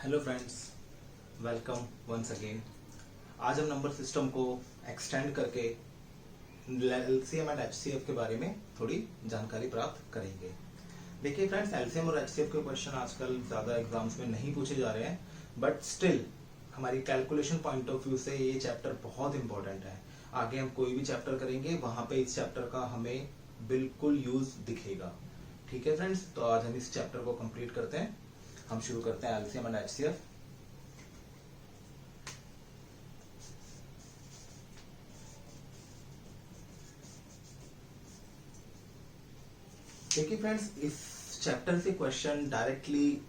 Hello friends, welcome once again. आज हम number system को एक्सटेंड करके एलसीएम एंड एचसीएफ के बारे में थोड़ी जानकारी प्राप्त करेंगे। देखिए फ्रेंड्स, एलसीएम और एचसीएफ के क्वेश्चन आजकल ज़्यादा एग्जाम्स में नहीं पूछे जा रहे हैं, बट स्टिल हमारी कैलकुलेशन पॉइंट ऑफ व्यू से ये चैप्टर बहुत इंपॉर्टेंट है। आगे हम कोई भी चैप्टर करेंगे वहां पे इस चैप्टर का हमें बिल्कुल यूज दिखेगा। ठीक है फ्रेंड्स, तो आज हम इस चैप्टर को कंप्लीट करते हैं। हम शुरू करते हैं एलसीएम एंड एचसीएफ। देखिए फ्रेंड्स, इस चैप्टर से क्वेश्चन डायरेक्टली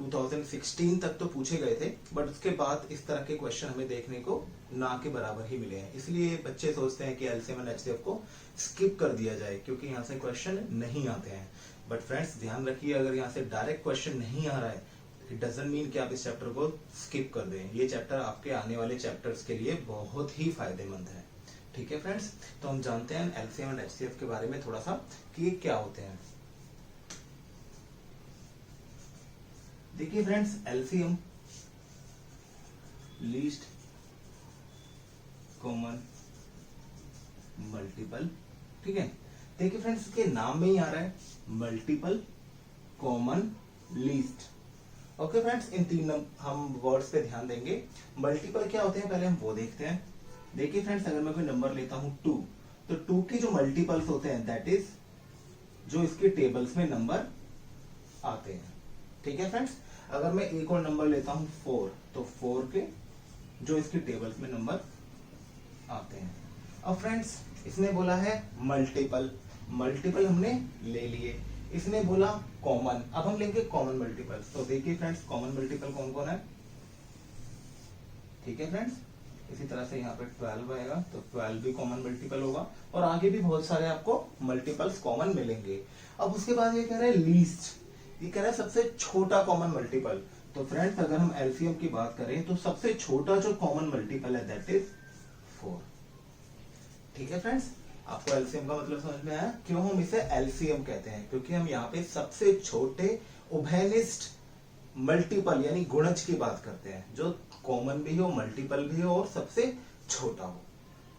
2016 तक तो पूछे गए थे, बट उसके बाद इस तरह के क्वेश्चन हमें देखने को ना के बराबर ही मिले हैं। इसलिए बच्चे सोचते हैं कि एलसीएम एंड एचसीएफ को स्किप कर दिया जाए क्योंकि यहाँ से क्वेश्चन नहीं आते हैं। बट फ्रेंड्स ध्यान रखिए, अगर यहाँ से डायरेक्ट क्वेश्चन नहीं आ रहा है, इट डजंट मीन कि आप इस चैप्टर को स्किप कर दें। ये चैप्टर आपके आने वाले चैप्टर्स के लिए बहुत ही फायदेमंद है। ठीक है फ्रेंड्स, तो हम जानते हैं एलसीएम एंड एचसीएफ के बारे में थोड़ा सा कि ये क्या होते हैं। देखिए friends, LCM least common multiple, ठीक है। देखिए फ्रेंड्स, इसके नाम में ही आ रहा है multiple, common, least. Okay friends, इन तीन हम वर्ड्स पे ध्यान देंगे। मल्टीपल क्या होते हैं पहले हम वो देखते हैं। देखिए फ्रेंड्स, अगर मैं कोई नंबर लेता हूं 2, तो 2 के जो मल्टीपल्स होते हैं दैट इज जो इसके टेबल्स में नंबर आते हैं। ठीक है फ्रेंड्स, अगर मैं एक और नंबर लेता हूं 4, तो 4 के जो इसके टेबल्स में नंबर आते हैं। अब फ्रेंड्स, इसने बोला है मल्टीपल, मल्टीपल हमने ले लिए। इसने बोला कॉमन, अब हम लेंगे कॉमन मल्टीपल। तो देखिए फ्रेंड्स, कॉमन मल्टीपल कौन कौन है। ठीक है फ्रेंड्स, इसी तरह से यहाँ पे 12 आएगा, तो 12 भी कॉमन मल्टीपल होगा, और आगे भी बहुत सारे आपको मल्टीपल्स कॉमन मिलेंगे। अब उसके बाद ये कह रहा है लीस्ट, ये कह रहा है सबसे छोटा कॉमन मल्टीपल। तो फ्रेंड्स, अगर हम एलसीएम की बात करें तो सबसे छोटा जो कॉमन मल्टीपल है दैट इज 4। ठीक है फ्रेंड्स, आपको एलसीएम का मतलब समझ में आया। क्यों हम इसे एलसीएम कहते हैं? क्योंकि हम यहाँ पे सबसे छोटे उभयनिष्ठ मल्टीपल यानी गुणज की बात करते हैं, जो कॉमन भी हो, मल्टीपल भी हो और सबसे छोटा हो।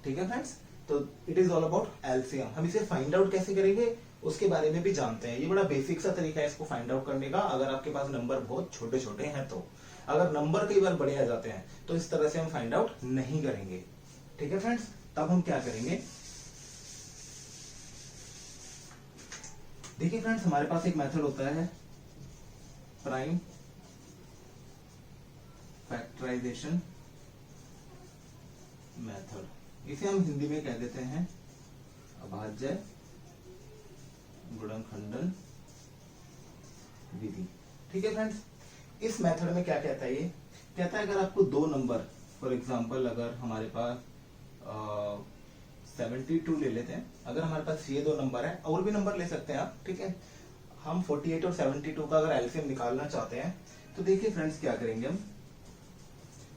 ठीक है फ्रेंड्स, तो it is all about LCM. हम इसे फाइंड आउट कैसे करेंगे उसके बारे में भी जानते हैं। ये बड़ा बेसिक सा तरीका है इसको फाइंड आउट करने का, अगर आपके पास नंबर बहुत छोटे छोटे हैं तो। अगर नंबर कई बार बड़े आ जाते हैं तो इस तरह से हम फाइंड आउट नहीं करेंगे। ठीक है फ्रेंड्स, तब हम क्या करेंगे। देखिए फ्रेंड्स, हमारे पास एक मेथड होता है प्राइम फैक्टराइजेशन मेथड। इसे हम हिंदी में कह देते हैं अभाज्य गुणनखंडन विधि। ठीक है फ्रेंड्स, इस मेथड में क्या कहता है, ये कहता है अगर आपको दो नंबर, फॉर एग्जांपल अगर हमारे पास 72 ले लेते हैं, अगर हमारे पास ये दो नंबर है, और भी नंबर ले सकते हैं आप, ठीक है। हम 48 और 72 का अगर एलसीएम निकालना चाहते हैं तो देखिए फ्रेंड्स क्या करेंगे हम।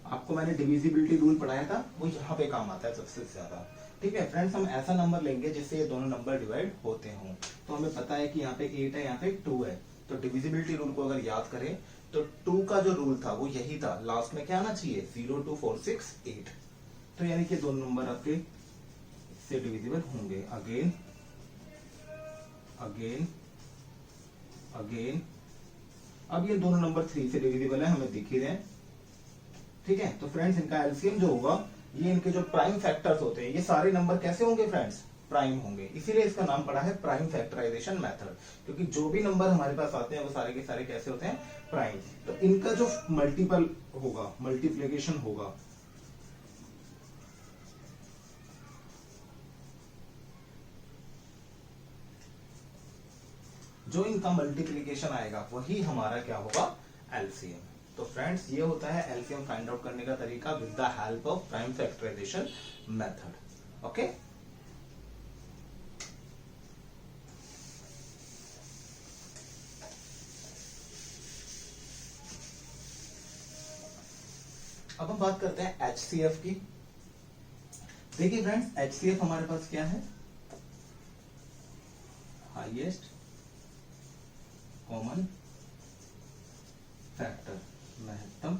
आपको मैंने डिविजिबिलिटी रूल पढ़ाया था, वो यहाँ पे काम आता है सबसे ज्यादा। ठीक है फ्रेंड्स, हम ऐसा नंबर लेंगे जिससे ये दोनों नंबर डिवाइड होते हों। तो हमें पता है कि यहाँ पे 8 है, यहाँ पे 2 है, तो डिविजिबिलिटी रूल को अगर याद करें तो 2 का जो रूल था वो यही था, लास्ट में क्या आना चाहिए 0, 2, 4, 6, 8। तो यानी कि दोनों नंबर आपके से डिविजिबल होंगे। अगेन अगेन अगेन, अब ये दोनों नंबर 3 से डिविजिबल है, हमें दिख ही रहे हैं। ठीक है, तो फ्रेंड्स इनका एलसीएम जो होगा, ये इनके जो प्राइम फैक्टर्स होते हैं, ये सारे नंबर कैसे होंगे फ्रेंड्स, प्राइम होंगे। इसीलिए इसका नाम पड़ा है प्राइम फैक्टराइजेशन मेथड, क्योंकि जो भी नंबर हमारे पास आते हैं वो सारे के सारे कैसे होते हैं, प्राइम। तो इनका जो मल्टीपल होगा, मल्टीप्लीकेशन होगा, जो इनका मल्टीप्लीकेशन आएगा वही हमारा क्या होगा, एलसीएम। तो फ्रेंड्स, ये होता है एलसीएम फाइंड आउट करने का तरीका with the help of prime factorization method. Okay, अब हम बात करते हैं एचसीएफ की। देखिए फ्रेंड्स, एचसीएफ हमारे पास क्या है, हाईएस्ट कॉमन फैक्टर। महत्तम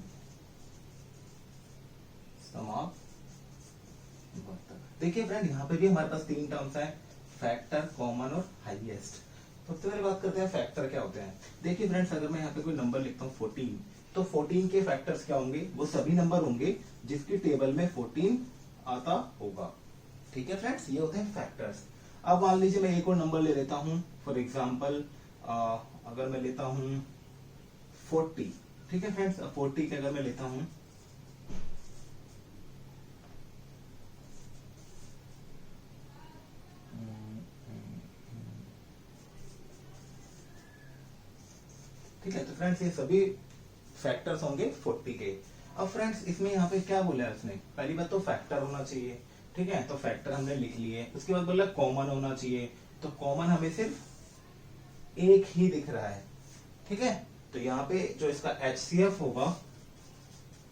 समावर्तक। देखिए फ्रेंड, यहाँ पे भी हमारे पास तीन टर्म्स हैं, फैक्टर, कॉमन और हाईएस्ट। सबसे पहले बात करते हैं फैक्टर क्या होते हैं। देखिए फ्रेंड्स, अगर मैं यहाँ पे कोई नंबर लिखता हूँ 14, तो 14 के फैक्टर्स क्या होंगे, वो सभी नंबर होंगे जिसकी टेबल में 14 आता होगा। ठीक है फ्रेंड्स, ये होते हैं फैक्टर्स। अब मान लीजिए मैं एक और नंबर ले लेता हूँ, फॉर एग्जाम्पल अगर मैं लेता हूँ 40। ठीक है फ्रेंड्स, 40 के अगर मैं लेता हूँ ठीक है, तो फ्रेंड्स ये सभी फैक्टर्स होंगे 40 के। अब फ्रेंड्स इसमें यहाँ पे क्या बोला है उसने, पहली बात तो फैक्टर होना चाहिए। ठीक है, तो फैक्टर हमने लिख लिए। उसके बाद बोला कॉमन होना चाहिए, तो कॉमन हमें सिर्फ एक ही दिख रहा है। ठीक है, तो यहाँ पे जो इसका HCF होगा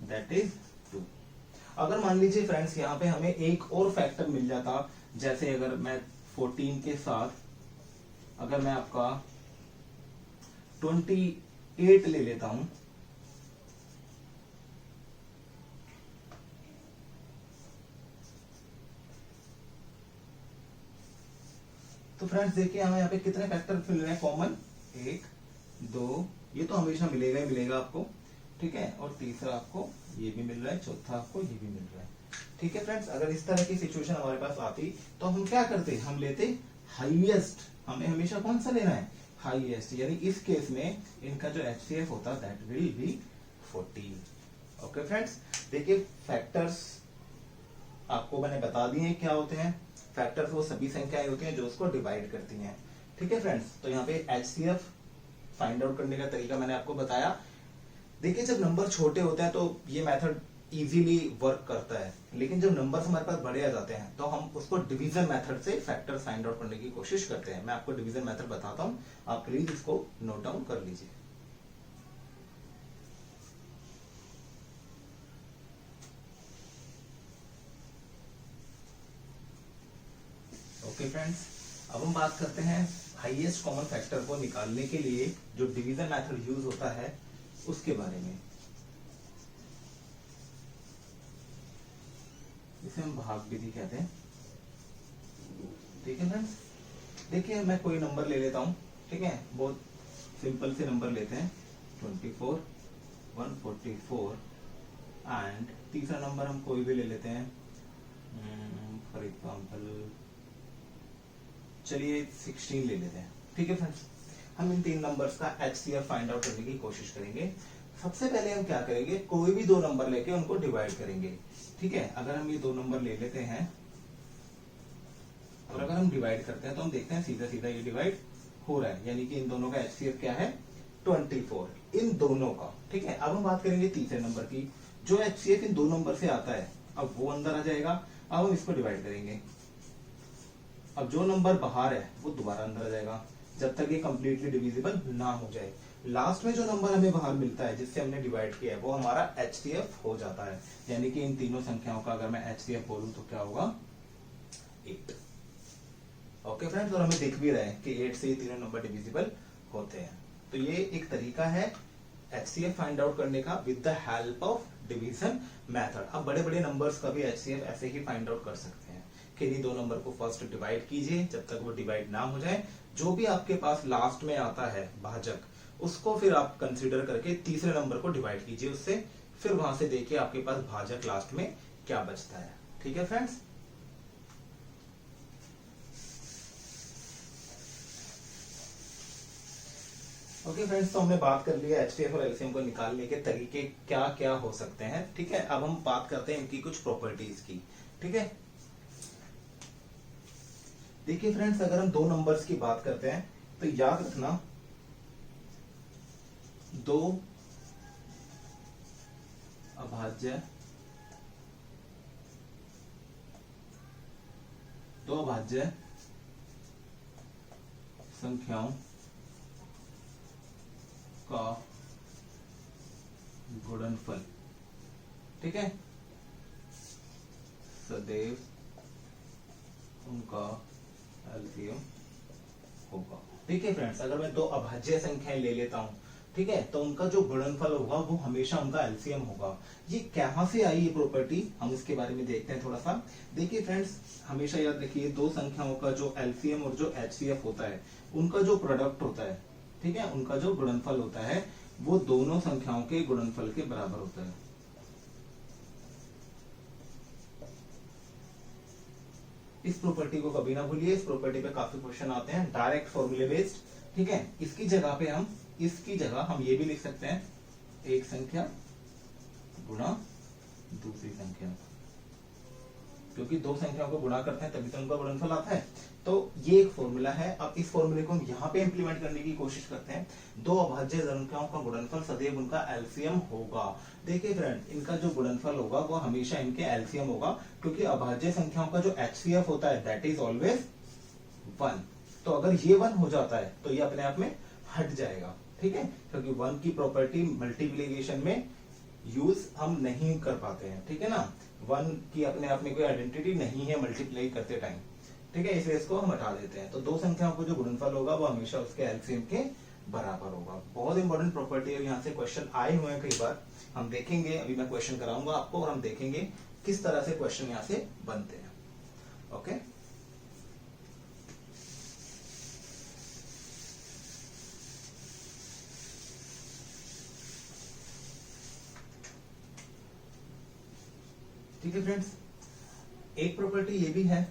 दैट इज 2। अगर मान लीजिए फ्रेंड्स यहाँ पे हमें एक और फैक्टर मिल जाता, जैसे अगर मैं 14 के साथ अगर मैं आपका 28 ले लेता हूं, तो फ्रेंड्स देखिए हमें यहाँ पे कितने फैक्टर मिल रहे हैं कॉमन, 1 2, ये तो हमेशा मिलेगा ही मिलेगा आपको। ठीक है, और तीसरा आपको ये भी मिल रहा है, चौथा आपको ये भी मिल रहा है। ठीक है फ्रेंड्स, अगर इस तरह की सिचुएशन हमारे पास आती तो हम क्या करते, हम लेते हाईएस्ट। हमें हमेशा कौन सा लेना है, हाईएस्ट, यानी इस केस में इनका जो HCF होता that will be 14। Okay friends, देखिए फैक्टर्स आपको मैंने बता दिए हैं क्या होते हैं। फैक्टर्स वो सभी संख्याएं होती हैं जो उसको डिवाइड करती हैं। ठीक है फ्रेंड्स, तो यहाँ पे HCF फाइंड आउट करने का तरीका मैंने आपको बताया। देखिए जब नंबर छोटे होते हैं तो ये मेथड इजीली वर्क करता है, लेकिन जब नंबर्स हमारे पास बड़े आ जाते हैं तो हम उसको डिवीजन मेथड से फैक्टर फाइंड आउट करने की कोशिश करते हैं। मैं आपको डिवीजन मेथड बताता हूं, आप प्लीज इसको नोट डाउन कर लीजिए। ओके फ्रेंड्स, अब हम बात करते हैं हाईएस्ट कॉमन फैक्टर को निकालने के लिए जो डिवीजन मेथड यूज होता है उसके बारे में। इसे हम भाग विधि कहते हैं। ठीक है फ्रेंड्स, देखिए मैं कोई नंबर ले लेता हूं। ठीक है, बहुत सिंपल से नंबर लेते हैं, 24 144 एंड तीसरा नंबर हम कोई भी ले लेते हैं, फॉर एग्जाम्पल चलिए 16 ले लेते हैं। ठीक है फ्रेंड्स, हम इन तीन नंबर्स का HCF फाइंड आउट करने की कोशिश करेंगे। सबसे पहले हम क्या करेंगे, कोई भी दो नंबर लेके उनको डिवाइड करेंगे। ठीक है, अगर हम ये दो नंबर ले लेते हैं और अगर हम डिवाइड करते हैं तो हम देखते हैं सीधा सीधा ये डिवाइड हो रहा है, यानी कि इन दोनों का HCF क्या है, 24, इन दोनों का। ठीक है, अब हम बात करेंगे तीसरे नंबर की, जो HCF इन दो नंबर से आता है अब वो अंदर आ जाएगा। अब हम इसको डिवाइड करेंगे, अब जो नंबर बाहर है वो दोबारा अंदर आ जाएगा जब तक ये कंप्लीटली डिविजिबल ना हो जाए। लास्ट में जो नंबर हमें बाहर मिलता है जिससे हमने डिवाइड किया है वो हमारा HCF हो जाता है, यानी कि इन तीनों संख्याओं का अगर मैं HCF बोलूं तो क्या होगा, 8। ओके फ्रेंड्स, और हमें दिख भी रहा है कि 8 से ये तीनों नंबर डिविजिबल होते हैं। तो ये एक तरीका है HCF फाइंड आउट करने का with the help of division method. अब बड़े बड़े नंबर्स का भी HCF ऐसे ही फाइंड आउट कर सकते हैं कि इन्हीं दो नंबर को फर्स्ट डिवाइड कीजिए, जब तक वो डिवाइड ना हो जाए जो भी आपके पास लास्ट में आता है भाजक, उसको फिर आप कंसीडर करके तीसरे नंबर को डिवाइड कीजिए उससे, फिर वहां से देखिए आपके पास भाजक लास्ट में क्या बचता है। ठीक है फ्रेंड्स, ओके फ्रेंड्स, तो हमने बात कर लिया HCF और LCM को निकालने के तरीके क्या क्या हो सकते हैं। ठीक है, अब हम बात करते हैं इनकी कुछ प्रॉपर्टीज की। ठीक है, देखिए फ्रेंड्स, अगर हम दो नंबर्स की बात करते हैं तो याद रखना दो अभाज्य संख्याओं का गुणनफल, ठीक है, सदैव उनका एलसीएम होगा। ठीक है फ्रेंड्स, अगर मैं दो अभाज्य संख्याएं ले लेता हूं ठीक है, तो उनका जो गुणनफल होगा वो हमेशा उनका एलसीएम होगा। ये कहां से आई ये प्रॉपर्टी, हम इसके बारे में देखते हैं थोड़ा सा। देखिए फ्रेंड्स, हमेशा याद रखिए दो संख्याओं का जो एलसीएम और जो एचसीएफ होता है, उनका जो प्रोडक्ट होता है, ठीक है, उनका जो गुणनफल होता है वो दोनों संख्याओं के गुणनफल के बराबर होता है। इस प्रॉपर्टी को कभी ना भूलिए, इस प्रॉपर्टी पे काफी क्वेश्चन आते हैं, डायरेक्ट फॉर्मूले बेस्ड। ठीक है, इसकी जगह हम ये भी लिख सकते हैं, एक संख्या गुणा दूसरी संख्या, क्योंकि दो संख्याओं को गुणा करते हैं तभी तो उनका गुणनफल आता है। तो ये एक फॉर्मूला है। अब इस फॉर्मूले को हम यहाँ पे इंप्लीमेंट करने की कोशिश करते हैं। दो अभाज्य संख्याओं का गुणनफल सदैव उनका एलसीएम होगा। देखिए फ्रेंड, इनका जो गुणनफल होगा वो हमेशा इनके एलसीएम होगा, क्योंकि अभाज्य संख्याओं का जो एचसीएफ होता है दैट इज ऑलवेज 1। तो अगर ये 1 हो जाता है तो ये अपने आप में हट जाएगा। ठीक है, क्योंकि 1 की प्रॉपर्टी मल्टीप्लीकेशन में यूज हम नहीं कर पाते हैं। ठीक है ना, 1 की अपने आप में कोई आइडेंटिटी नहीं है मल्टीप्लाई करते टाइम। ठीक है, इसलिए इसको हम हटा देते हैं। तो दो संख्याओं को जो गुणनफल होगा वो हमेशा उसके एलसीएम के बराबर होगा। बहुत इंपॉर्टेंट प्रॉपर्टी है, यहाँ से क्वेश्चन आए हुए हैं कई बार, हम देखेंगे। अभी मैं क्वेश्चन कराऊंगा आपको और हम देखेंगे किस तरह से क्वेश्चन यहाँ से बनते हैं। ओके, ठीक है फ्रेंड्स, एक प्रॉपर्टी ये भी है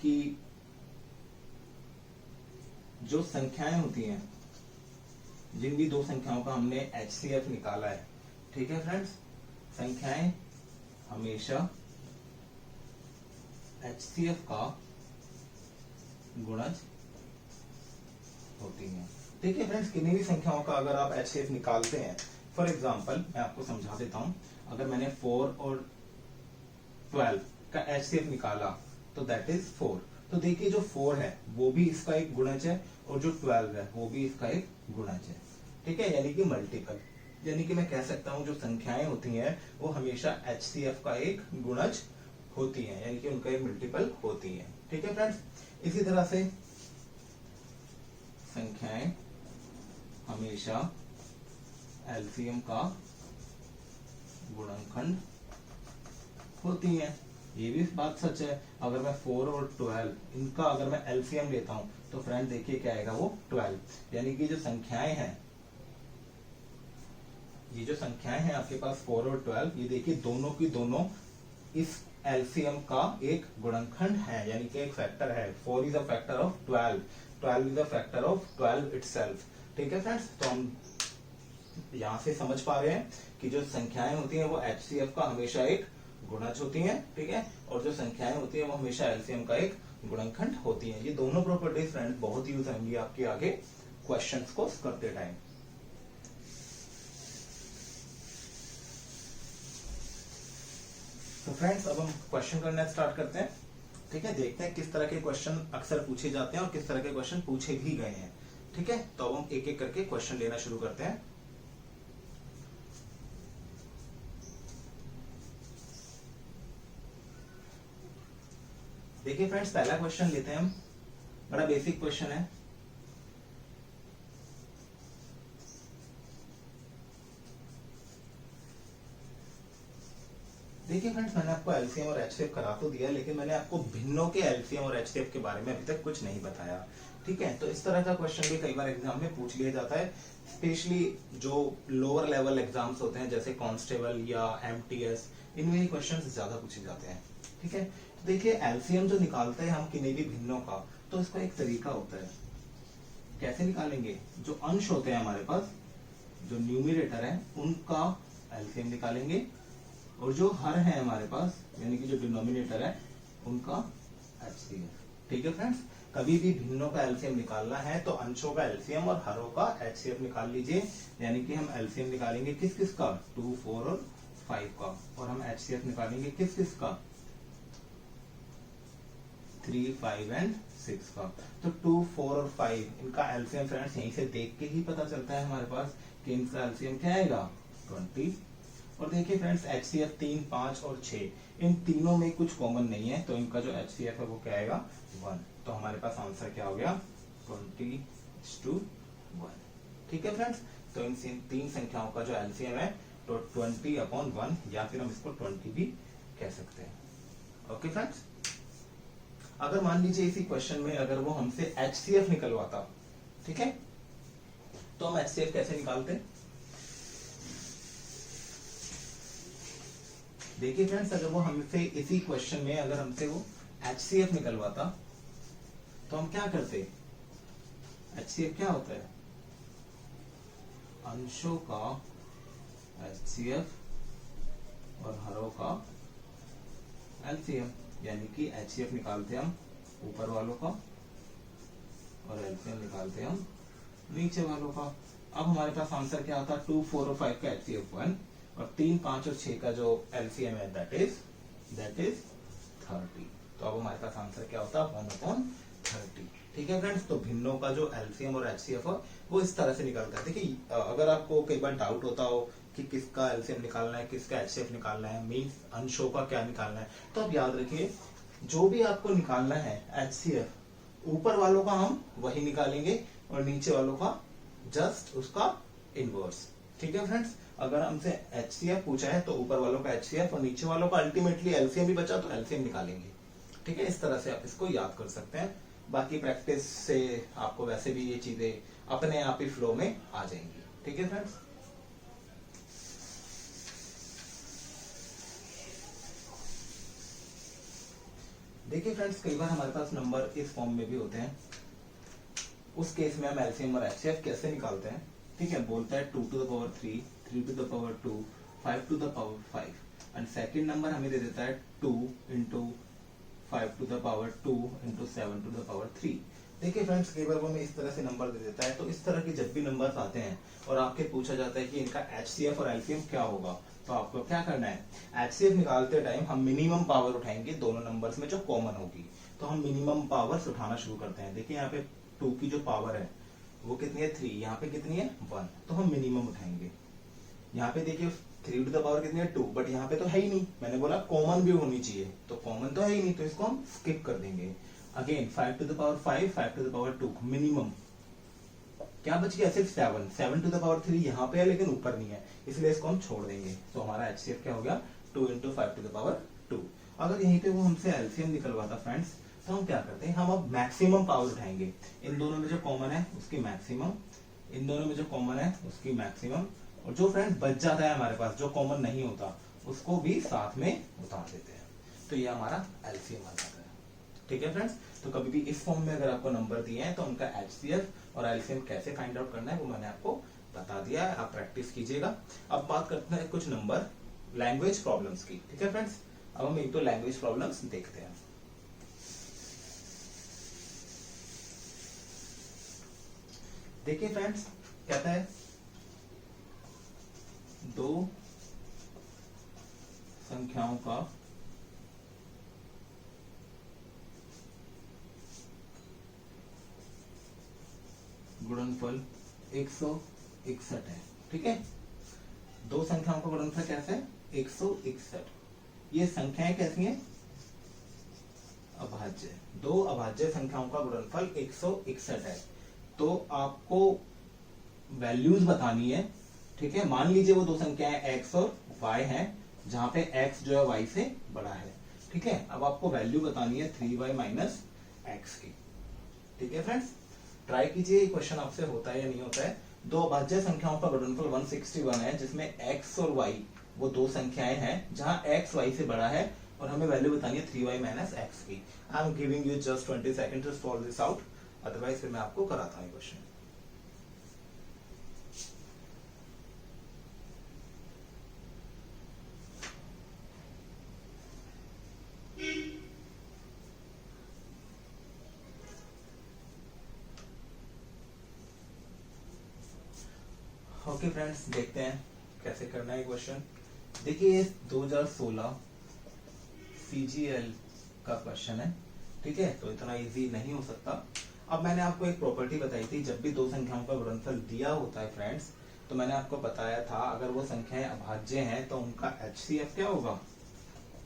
कि जो संख्याएं होती हैं, जिन भी दो संख्याओं का हमने एचसीएफ निकाला है, ठीक है फ्रेंड्स, संख्याएं हमेशा एचसीएफ का गुणज होती हैं। ठीक है फ्रेंड्स, किन्हीं भी संख्याओं का अगर आप एचसीएफ निकालते हैं, फॉर एग्जांपल मैं आपको समझा देता हूं, अगर मैंने 4 और 12 का एचसीएफ निकाला तो दैट इज 4। तो देखिए जो 4 है वो भी इसका एक गुणज है और जो 12 है वो भी इसका एक गुणज है। ठीक है, यानी कि मल्टीपल, यानी कि मैं कह सकता हूं जो संख्याएं होती हैं वो हमेशा एचसीएफ का एक गुणज होती हैं, यानी कि उनका एक मल्टीपल होती हैं। ठीक है फ्रेंड्स, इसी तरह से संख्याएं हमेशा एलसीएम का गुणनखंड होती हैं। ये भी बात सच है। अगर मैं 4 और 12 इनका अगर मैं एलसीएम लेता हूं तो फ्रेंड देखिए क्या आएगा, वो 12। यानी कि जो संख्याएं हैं, ये जो संख्याएं हैं आपके पास 4 और 12, ये देखिए दोनों की दोनों इस एलसीएम का एक गुणनखंड है, यानी कि एक फैक्टर है। 4 is a factor of 12, 12 is a factor of 12 itself. ठीक है फ्रेंड्स, तो हम यहां से समझ पा रहे हैं कि जो संख्याएं होती हैं वो एचसीएफ का हमेशा एक गुणज होती हैं। ठीक है, और जो संख्याएं होती हैं वो हमेशा एलसीएम का एक गुणनखंड होती हैं। ये दोनों प्रॉपर्टीज फ्रेंड बहुत यूज आएंगी आपके आगे क्वेश्चंस को करते टाइम। तो फ्रेंड्स, अब हम क्वेश्चन करना स्टार्ट करते हैं। ठीक है, देखते हैं किस तरह के क्वेश्चन अक्सर पूछे जाते हैं और किस तरह के क्वेश्चन पूछे भी गए हैं। ठीक है, तो अब हम एक एक करके क्वेश्चन लेना शुरू करते हैं। देखिए फ्रेंड्स, पहला क्वेश्चन लेते हैं हम, बड़ा बेसिक क्वेश्चन है। देखिए फ्रेंड्स, मैंने आपको एलसीएम और एचसीएफ करा तो दिया, लेकिन मैंने आपको भिन्नों के एलसीएम और एचसीएफ के बारे में अभी तक कुछ नहीं बताया। ठीक है, तो इस तरह का क्वेश्चन भी कई बार एग्जाम में पूछ लिया जाता है, स्पेशली जो लोअर लेवल एग्जाम्स होते हैं जैसे कांस्टेबल या एमटीएस, इनमें ही क्वेश्चन ज्यादा पूछे जाते हैं। ठीक है, तो देखिए एलसीएम जो निकालते हैं हम किन्हीं भी भिन्नों का, तो इसका एक तरीका होता है। कैसे निकालेंगे, जो अंश होते हैं हमारे पास, जो न्यूमिरेटर है उनका एलसीएम निकालेंगे, और जो हर है हमारे पास यानी कि जो डिनोमिनेटर है उनका एचसीएफ। ठीक है फ्रेंड्स, कभी भी भिन्नों का एलसीएम निकालना है तो अंशों का एलसीएम और हरों का एचसीएफ निकाल लीजिए। यानी कि हम एलसीएम निकालेंगे किस किस का, 2, 4 और 5 का, और हम एचसीएफ निकालेंगे किस किस का, 3, 5 एंड 6 का। तो 2, 4 और 5 इनका एलसीएम फ्रेंड्स यहीं से देख के ही पता चलता है हमारे पास कि इनका एलसीएम क्या आएगा, 20। और देखिए फ्रेंड्स, एचसीएफ 3, 5 और 6, इन तीनों में कुछ कॉमन नहीं है, तो इनका जो एचसीएफ है वो क्या आएगा, 1। तो हमारे पास आंसर क्या हो गया, 20:1। ठीक है फ्रेंड्स, तो इन तीन संख्याओं का जो एलसीएम है तो 20/1, या फिर हम इसको 20 भी कह सकते हैं। ओके फ्रेंड्स, अगर मान लीजिए इसी क्वेश्चन में अगर वो हमसे एचसीएफ निकलवाता, ठीक है, तो हम एचसीएफ कैसे निकालते हैं? देखिए फ्रेंड्स, अगर वो हमसे इसी क्वेश्चन में अगर हमसे वो एचसीएफ निकलवाता तो हम क्या करते? एचसीएफ क्या होता है? अंशों का एचसीएफ और हरों का एलसीएम, यानी कि एचसीएफ निकालते हम ऊपर वालों का और एलसीएम निकालते हम नीचे वालों का। अब हमारे पास आंसर क्या आता है? 2, 4 और 5 का एचसीएफ 1 और 3, 5 और 6 का जो एलसीएम है दैट इज 30। तो अब हमारे पास आंसर क्या होता है? 1/30। ठीक है फ्रेंड्स, तो भिन्नों का जो एलसीएम और एचसीएफ है वो इस तरह से निकलता है। देखिए, अगर आपको कई बार डाउट होता हो कि किसका एलसीएम निकालना है, किसका एचसीएफ निकालना है, मींस अंशों का क्या निकालना है, तो आप याद रखिए जो भी आपको निकालना है एचसीएफ, ऊपर वालों का हम वही निकालेंगे और नीचे वालों का जस्ट उसका इनवर्स। ठीक है फ्रेंड्स, अगर हमसे एचसीएफ पूछा है तो ऊपर वालों का एचसीएफ और नीचे वालों का अल्टीमेटली एलसीएम भी बचा तो एलसीएम निकालेंगे। ठीक है, इस तरह से आप इसको याद कर सकते हैं। बाकी प्रैक्टिस से आपको वैसे भी ये चीजें अपने आप ही फ्लो में आ जाएंगी। ठीक है फ्रेंड्स, देखिए फ्रेंड्स, कई बार हमारे पास नंबर इस फॉर्म में भी होते हैं, उस केस में हम एलसीएम और एचसीएफ कैसे निकालते हैं? ठीक है, बोलता है 2 to the power 3, 3 to the power 2, 5 to the power 5 and second number हमें दे देता है 2 into 5 to the power 2 into 7 to the power 3। देखिए फ्रेंड्स, कई बार वो हमें इस तरह से नंबर दे देता है, तो इस तरह के जब भी नंबर्स आते हैं और आपके पूछा जाता है कि इनका एचसीएफ और एलसीएम क्या होगा, तो आपको क्या करना है? एचसीएफ निकालते टाइम हम मिनिमम पावर उठाएंगे दोनों नंबर्स में जो कॉमन होगी। तो हम मिनिमम पावर्स उठाना शुरू करते हैं। देखिए यहाँ पे 2 की जो पावर है वो कितनी है? 3। यहाँ पे कितनी है? 1। तो हम मिनिमम उठाएंगे। यहाँ पे देखिए 3 to the power कितनी है? 2, बट यहाँ पे तो है ही नहीं, मैंने बोला कॉमन भी होनी चाहिए, तो कॉमन तो है ही नहीं, तो इसको हम स्किप कर देंगे। Again 5 to the power 5, 5 to the power 2, minimum क्या बच गया? सिर्फ 7। 7 to the power 3 यहाँ पे है लेकिन ऊपर नहीं है, इसलिए इसको हम छोड़ देंगे। तो हमारा एचसीएफ क्या हो गया? 2 into 5 to the power 2। अगर यहीं पे वो हमसे एलसीएम निकलवाता फ्रेंड्स, तो हम क्या करते हैं? हम अब मैक्सिमम पावर उठाएंगे। इन दोनों में जो कॉमन है उसकी मैक्सिमम, इन दोनों में जो कॉमन है उसकी मैक्सिमम, और जो फ्रेंड्स बच जाता है हमारे पास जो कॉमन नहीं होता उसको भी साथ में उतार देते हैं। तो ये हमारा एलसीएम आ जाता है। ठीक है फ्रेंड्स, तो कभी भी इस फॉर्म में अगर आपको नंबर दिए हैं तो उनका एचसीएफ और एलसीएम कैसे फाइंड आउट करना है वो मैंने आपको बता दिया है, आप प्रैक्टिस कीजिएगा। अब बात करते हैं कुछ नंबर लैंग्वेज प्रॉब्लम्स की। ठीक है फ्रेंड्स, अब हम एक तो लैंग्वेज प्रॉब्लम्स देखते हैं। देखिए फ्रेंड्स, कहता है दो संख्याओं का गुणनफल 161 है। ठीक है, दो संख्याओं का गुणनफल कैसे है? 161। ये संख्याएं कैसी हैं? अभाज्य। दो अभाज्य संख्याओं का गुणनफल 161 है। तो आपको वैल्यूज बतानी है। ठीक है, मान लीजिए वो दो संख्याएं x और y हैं, जहां पे x जो है y से बड़ा है। ठीक है, अब आपको वैल्यू बतानी है 3y माइनस x की। ठीक है फ्रेंड्स, ट्राई कीजिए, क्वेश्चन आपसे होता है या नहीं होता है। दो अभाज्य संख्याओं का गुणनफल 161 है, जिसमें x और y वो दो संख्याएं हैं जहां x y से बड़ा है, और हमें वैल्यू बतानी है 3y माइनस x की। I am giving you just 20 second to solve this out, otherwise फिर मैं आपको कराता हूँ क्वेश्चन। ओके फ्रेंड्स, देखते हैं कैसे करना है क्वेश्चन। देखिए 2016 सीजीएल का क्वेश्चन है। ठीक है, तो इतना इजी नहीं हो सकता। अब मैंने आपको एक प्रॉपर्टी बताई थी, जब भी दो संख्याओं का गुणनफल दिया होता है फ्रेंड्स, तो मैंने आपको बताया था अगर वो संख्याएं अभाज्य हैं तो उनका एचसीएफ क्या होगा?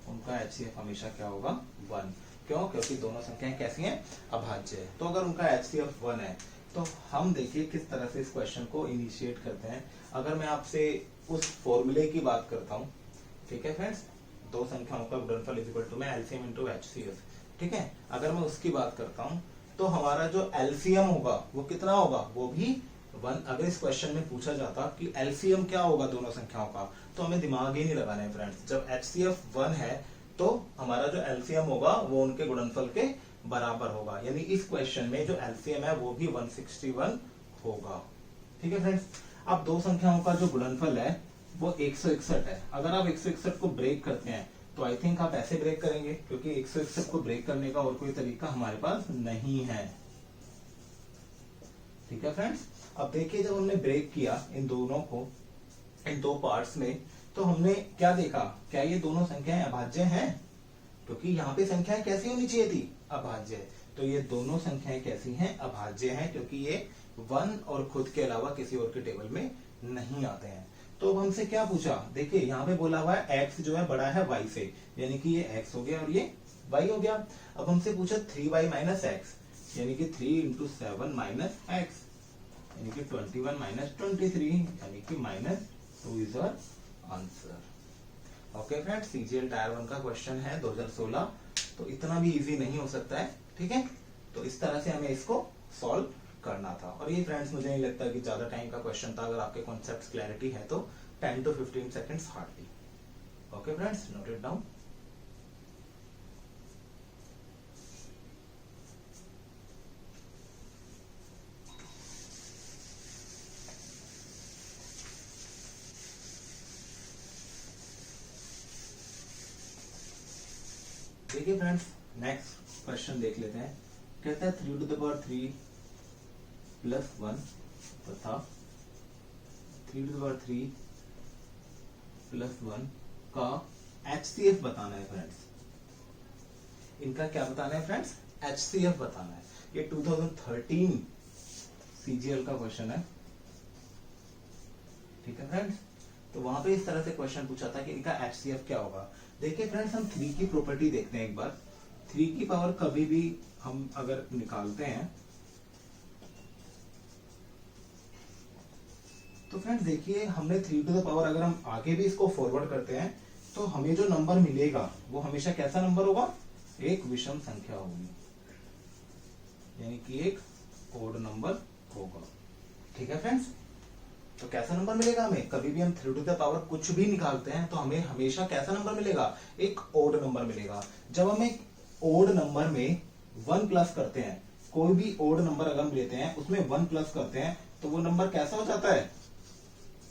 उनका एचसीएफ हमेशा क्या होगा? 1। क्यों? क्योंकि दोनों संख्याएं कैसी हैं? अभाज्य है। तो अगर उनका एचसीएफ 1 है, तो हम देखिए किस तरह से इस क्वेश्चन को इनिशिएट करते हैं। अगर मैं आपसे उस फॉर्मूले की बात करता हूँ, ठीक है फ्रेंड्स, दो संख्याओं का गुणनफल इज इक्वल टू में एलसीएम इनटू एचसीएफ, ठीक है। अगर मैं उसकी बात करता हूँ तो हमारा जो एलसीएम होगा वो कितना होगा, वो भी 1। अगर इस क्वेश्चन में पूछा जाता कि एलसीएम क्या होगा दोनों संख्याओं का, तो हमें दिमाग ही नहीं लगाना है फ्रेंड्स। जब एचसीएफ 1 है तो हमारा जो एलसीएम होगा वो उनके गुणनफल के बराबर होगा, यानी इस क्वेश्चन में जो एलसीएम है वो भी 161 होगा, ठीक है फ्रेंड्स। अब दो संख्याओं का जो गुणनफल है वो 161 है। अगर आप 161 को ब्रेक करते हैं तो आई थिंक आप ऐसे ब्रेक करेंगे, क्योंकि 161 को ब्रेक करने का और कोई तरीका हमारे पास नहीं है, ठीक है फ्रेंड्स। अब देखिए जब हमने ब्रेक किया इन दोनों को, इन दो पार्ट्स में, तो हमने क्या देखा, क्या ये दोनों संख्याएं अभाज्य हैं? क्योंकि यहाँ पे संख्याएं कैसी होनी चाहिए थी, अभाज्य। तो ये दोनों संख्याएं कैसी हैं, अभाज्य हैं, क्योंकि ये 1 और खुद के अलावा किसी और के टेबल में नहीं आते हैं। तो अब हमसे क्या पूछा, देखिए यहाँ पे बोला हुआ है x जो है बड़ा है y से, यानी कि ये x हो गया और ये y हो गया। अब हमसे पूछा 3y माइनस एक्स, यानी कि 3 इंटू 7 माइनस एक्स, यानी कि 21 माइनस 23, यानी कि -2 is our answer. Okay friends, CGL tier 1 का क्वेश्चन है 2016, तो इतना भी इजी नहीं हो सकता है, ठीक है। तो इस तरह से हमें इसको सॉल्व करना था। और ये फ्रेंड्स मुझे नहीं लगता कि ज्यादा टाइम का क्वेश्चन था। अगर आपके कॉन्सेप्ट्स क्लैरिटी है तो 10 to 15 seconds hardly. Okay friends, note it down. देखिए फ्रेंड्स, नेक्स्ट क्वेश्चन देख लेते हैं। कहता है 3 to the power 3 प्लस 1 तथा 3 to the power 3 प्लस 1 का HCF बताना है फ्रेंड्स। इनका क्या बताना है फ्रेंड्स, HCF बताना है। ये 2013 CGL का क्वेश्चन है, ठीक है फ्रेंड्स। तो वहां पे इस तरह से क्वेश्चन पूछा था कि इनका HCF क्या होगा। देखिए फ्रेंड्स, हम 3 की प्रॉपर्टी देखते हैं एक बार। 3 की पावर कभी भी हम अगर निकालते हैं तो फ्रेंड्स देखिए, हमने 3 टू द पावर, अगर हम आगे भी इसको फॉरवर्ड करते हैं तो हमें जो नंबर मिलेगा वो हमेशा कैसा नंबर होगा, एक विषम संख्या होगी, यानी कि एक ओड नंबर होगा, ठीक है फ्रेंड्स। तो कैसा नंबर मिलेगा हमें, कभी भी हम 3 टू द पावर कुछ भी निकालते हैं तो हमें हमेशा कैसा नंबर मिलेगा, एक ओड नंबर मिलेगा। जब हम एक ओड नंबर में 1 प्लस करते हैं, कोई भी ओड नंबर अगर हम लेते हैं उसमें 1 प्लस करते हैं तो वो नंबर कैसा हो जाता है,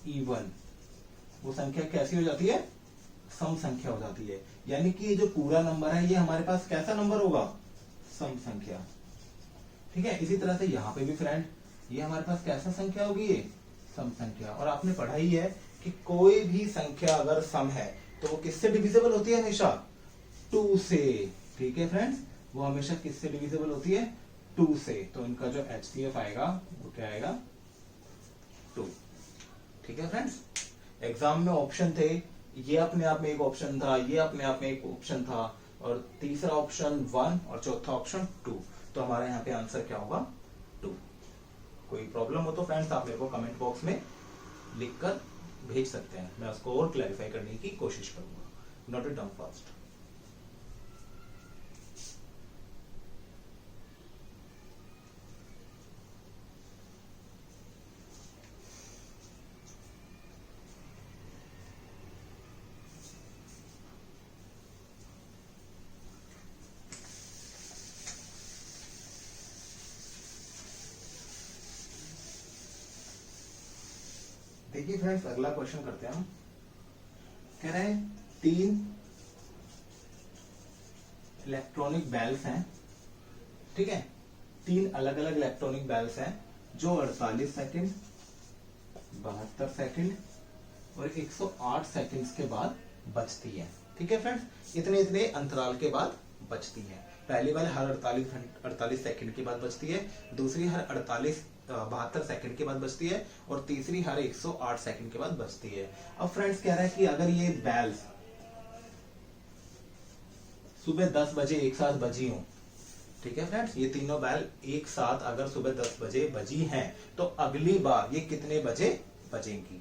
इवन। वो संख्या कैसी हो जाती है, सम संख्या हो जाती है। यानी कि ये जो पूरा नंबर है ये हमारे पास कैसा नंबर होगा, सम संख्या, ठीक है। इसी तरह से यहाँ पे भी फ्रेंड, ये हमारे पास कैसा संख्या होगी, ये सम संख्या। और आपने पढ़ा ही है कि कोई भी संख्या अगर सम है तो वो किससे डिविजिबल होती है, हमेशा 2 से, ठीक है फ्रेंड्स। वो हमेशा किससे डिविजिबल होती है, 2 से। तो इनका जो HCF आएगा वो क्या आएगा, 2, ठीक है फ्रेंड्स। एग्जाम में ऑप्शन थे, ये अपने आप में एक ऑप्शन था, ये अपने आप में एक ऑप्शन था, और तीसरा ऑप्शन 1 और चौथा ऑप्शन 2। तो हमारा यहाँ पे आंसर क्या होगा, 2। कोई प्रॉब्लम हो तो फ्रेंड्स आप मेरे को कमेंट बॉक्स में लिखकर भेज सकते हैं, मैं उसको और क्लैरिफाई करने की कोशिश करूंगा। Note it down fast. देखिए फ्रेंड्स, अगला क्वेश्चन करते हैं हम। कह रहे हैं 3 इलेक्ट्रॉनिक बेल्स हैं, ठीक है। 3 अलग अलग इलेक्ट्रॉनिक बेल्स हैं जो 48 सेकंड, 72 सेकंड और 108 सेकंड्स के बाद बजती है, ठीक है फ्रेंड्स। इतने इतने अंतराल के बाद बजती है। पहली वाली हर 48 सेकंड के बाद बजती है, दूसरी हर 72 सेकंड के बाद बजती है, और तीसरी हर 108 सेकंड के बाद बजती है। अब फ्रेंड्स कह रहा है कि अगर ये बेल्स सुबह 10 बजे एक साथ बजी हो, ठीक है फ्रेंड्स, ये तीनों बैल एक साथ अगर सुबह 10 बजे बजी हैं तो अगली बार ये कितने बजे बजेंगी।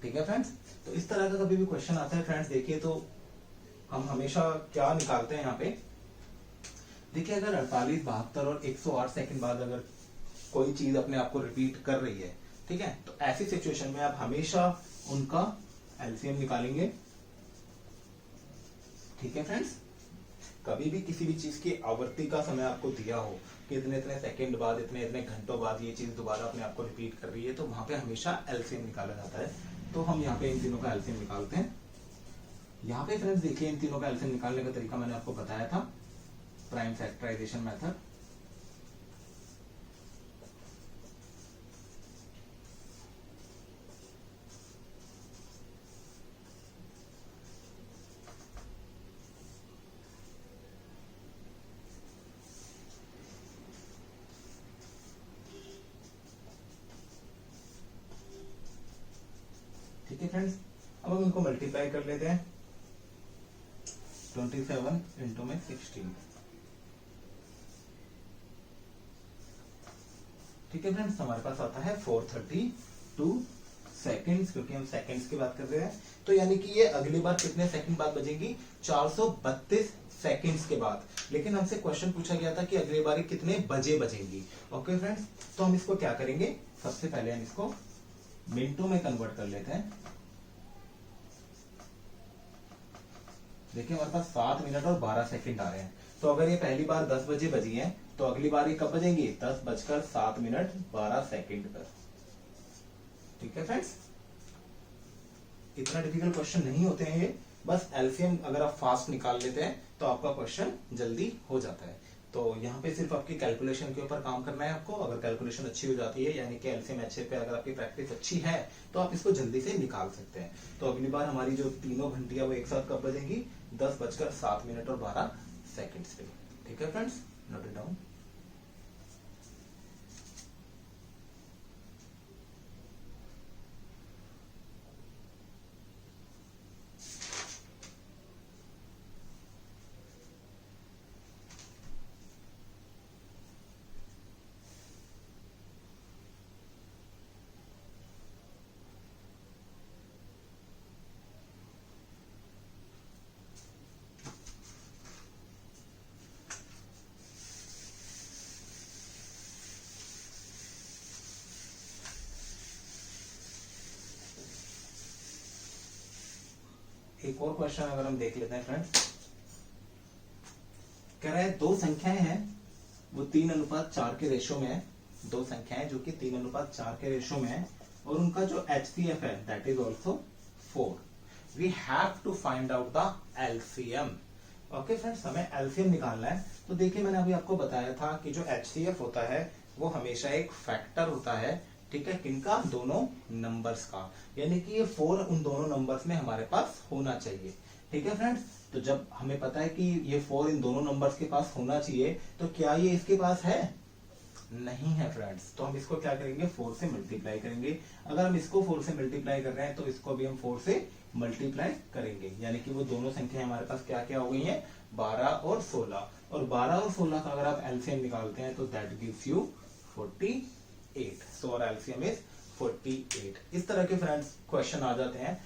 ठीक है फ्रेंड्स, तो इस तरह का कभी भी क्वेश्चन आता है फ्रेंड्स, देखिए तो हम हमेशा क्या निकालते हैं यहाँ पे, देखिए अगर 48, 72 और 108 सेकंड बाद अगर कोई चीज अपने आप को रिपीट कर रही है, ठीक है, तो ऐसी सिचुएशन में आप हमेशा उनका एलसीएम निकालेंगे। ठीक है फ्रेंड्स, कभी भी किसी भी चीज की आवृत्ति का समय आपको दिया हो कि इतने इतने सेकंड बाद, इतने इतने घंटों बाद ये चीज दोबारा अपने आप को रिपीट कर रही है, तो वहां पे हमेशा एलसीएम निकाला जाता है। तो हम यहाँ पे इन तीनों का एलसीएम निकालते हैं। यहाँ पे फ्रेंड्स देखिए, इन तीनों का एलसीएम निकालने का तरीका मैंने आपको बताया था, प्राइम फैक्टराइजेशन मेथड। ठीक है फ्रेंड्स, अब हम इनको मल्टीप्लाई कर लेते हैं। 27 इंटू में 16। ठीक है फ्रेंड्स, हमारे पास आता है 432 सेकंड्स, क्योंकि हम सेकंड्स की बात कर रहे हैं। तो यानी कि ये अगली बार कितने सेकंड बाद बजेंगी, 432 सेकंड्स के बाद। लेकिन हमसे क्वेश्चन पूछा गया था कि अगली बार कितने बजे बजेंगी। ओके फ्रेंड्स, तो हम इसको क्या करेंगे, सबसे पहले हम इसको मिनटों में कन्वर्ट कर लेते हैं। देखिए हमारे पास 7 मिनट और 12 सेकंड आ रहे हैं। तो अगर ये पहली बार 10 बजे बजी है तो अगली बार ये कब बजेंगी, 10:07 12 सेकंड पर। ठीक है फ्रेंड्स, इतना डिफिकल्ट क्वेश्चन नहीं होते हैं ये, बस एलसीएम अगर आप फास्ट निकाल लेते हैं तो आपका क्वेश्चन जल्दी हो जाता है। तो यहाँ पे सिर्फ आपकी कैलकुलेशन के ऊपर काम करना है आपको। अगर कैलकुलेशन अच्छी हो जाती है, यानी कि एलसीएम एचसीएफ पे अगर आपकी प्रैक्टिस अच्छी है, तो आप इसको जल्दी से निकाल सकते हैं। तो अगली बार हमारी जो तीनों घंटियां वो एक साथ कब बजेंगी, 10:07 और 12 सेकंड्स पे। ठीक है फ्रेंड्स, नोट इट डाउन। एक और क्वेश्चन अगर हम देख लेते हैं फ्रेंड्स, कह रहा है दो संख्याएं हैं वो 3:4 के रेशो में है। दो संख्याएं जो कि 3:4 के रेशो में है और उनका जो HCF है that is also 4। We have to find out the LCM. Okay friends, हमें एलसीएम निकालना है। तो देखिए मैंने अभी आपको बताया था कि जो HCF होता है वो हमेशा एक फैक्टर होता है। ठीक है, किनका, दोनों नंबर्स का, यानी कि ये 4 उन दोनों नंबर्स में हमारे पास होना चाहिए। ठीक है फ्रेंड्स, तो जब हमें पता है कि ये 4 इन दोनों नंबर्स के पास होना चाहिए, तो क्या ये इसके पास है, नहीं है फ्रेंड्स। तो हम इसको क्या करेंगे, 4 से मल्टीप्लाई करेंगे। अगर हम इसको 4 से मल्टीप्लाई कर रहे हैं तो इसको भी हम 4 से मल्टीप्लाई करेंगे, यानी कि वो दोनों संख्या हमारे पास क्या क्या हो गई हैं, 12 और 16। और 12 और 16 का अगर आप एलसीएम निकालते हैं तो that gives you 48। So our LCM is 48। इस तरह के फ्रेंड्स क्वेश्चन आ जाते हैं।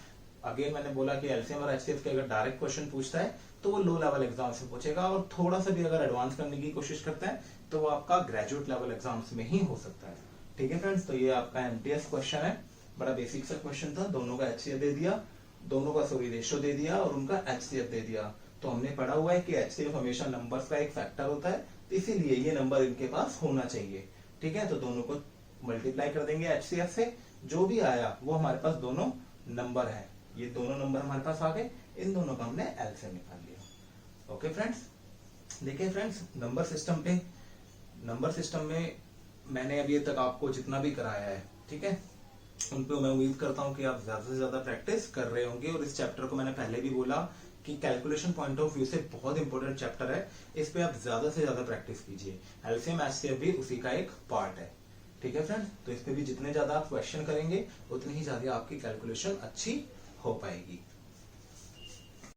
अगेन मैंने बोला कि एलसीएम और एचसीएफ के अगर डायरेक्ट क्वेश्चन पूछता है तो वो लो लेवल एग्जाम से पूछेगा, और थोड़ा सा भी अगर एडवांस करने की कोशिश करता है तो वो आपका ग्रेजुएट लेवल एग्जाम्स में ही हो सकता है। ठीक है फ्रेंड्स, तो ये आपका एमटीएस क्वेश्चन है, बड़ा बेसिक सा क्वेश्चन था। दोनों का एचसीएफ दे दिया, दोनों का रेशियो दे दिया और उनका एचसीएफ दे दिया। तो हमने पढ़ा हुआ है कि एचसीएफ हमेशा नंबर्स का एक फैक्टर होता है, इसीलिए ये नंबर इनके पास होना चाहिए। ठीक है, तो दोनों को मल्टीप्लाई कर देंगे एचसीएफ से, जो भी आया वो हमारे पास दोनों नंबर है। ये दोनों नंबर हमारे पास आ गए, इन दोनों का हमने एलसीएम निकाल लिया। ओके फ्रेंड्स, देखिए फ्रेंड्स, नंबर सिस्टम में मैंने अभी तक आपको जितना भी कराया है, ठीक है, उन पे मैं उम्मीद करता हूं कि आप ज्यादा से ज्यादा प्रैक्टिस कर रहे होंगे। और इस चैप्टर को मैंने पहले भी बोला कि कैलकुलेशन पॉइंट ऑफ व्यू से बहुत इंपॉर्टेंट चैप्टर है, इस पे आप ज्यादा से ज्यादा प्रैक्टिस कीजिए। एलसीएम एचसीएफ भी उसी का एक पार्ट है। ठीक है फ्रेंड्स, तो इस पे भी जितने ज्यादा आप क्वेश्चन करेंगे उतनी ही ज्यादा आपकी कैलकुलेशन अच्छी हो पाएगी।